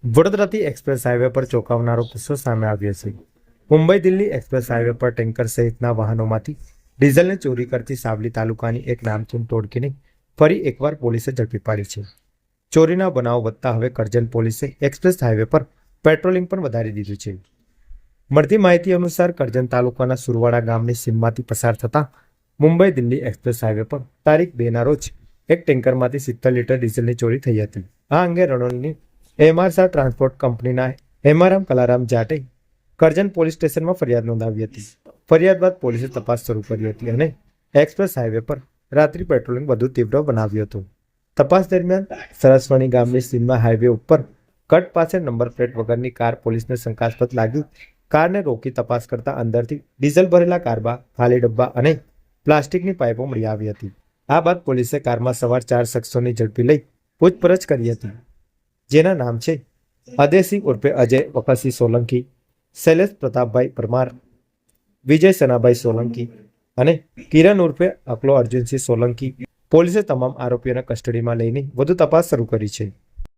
વડોદરાથી express highway પર ચોંકાવનારો કિસ્સો સામે આવ્યો છે. મુંબઈ દિલ્હી એક્સપ્રેસ હાઈવે પર ટેન્કર સહિતના વાહનોમાંથી ડીઝલને ચોરી કરતી સાવલી તાલુકાની એક નામચીન ટોળકીને ફરી એકવાર પોલીસે ઝડપી પાડી છે. ચોરીના બનાવો વધતા હવે કરજણ પોલીસે એક્સપ્રેસ હાઈવે પર પેટ્રોલિંગ પણ વધારી દીધું છે. મળતી માહિતી અનુસાર કરજણ તાલુકાના સુરવાડા ગામની સીમમાંથી પસાર થતા મુંબઈ દિલ્હી એક્સપ્રેસ હાઈવે પર તારીખ 2ના રોજ એક ટેન્કરમાંથી 70 લીટર ડીઝલની ચોરી થઈ હતી. આ અંગે રણોલની એમઆરસા ટ્રાન્સપોર્ટ કંપનીના એમઆરએમ કલારામ જાટે કરજણ પોલીસ સ્ટેશનમાં ફરિયાદ નોંધાવી હતી. ફરિયાદ બાદ પોલીસે તપાસ શરૂ કરી હતી અને એક્સપ્રેસ હાઈવે પર રાત્રિ પેટ્રોલિંગ વધુ તીવ્ર બનાવ્યું હતું. તપાસ દરમિયાન સરસવણી ગામની સીમમાં હાઈવે ઉપર કટ પાસે નંબર પ્લેટ વગરની કાર પોલીસને શંકાસ્પદ લાગી કારને રોકી તપાસ કરતા અંદરથી ડીઝલ ભરેલા કારબા, ખાલી ડબ્બા અને પ્લાસ્ટિકની પાઇપો મળી આવી હતી. આ બાદ પોલીસે કારમાં સવાર 4 શખ્સોની ઝડપી લઈ પૂછપરછ કરી હતી, જેના નામ છે અદેસિંહ ઉર્ફે અજય વકરસિંહ સોલંકી, શૈલેષ પ્રતાપભાઈ પરમાર, વિજય સનાભાઈ સોલંકી અને કિરણ ઉર્ફે અકલો અર્જુનસિંહ સોલંકી. પોલીસે તમામ આરોપીઓને કસ્ટડીમાં લઈને વધુ તપાસ શરૂ કરી છે.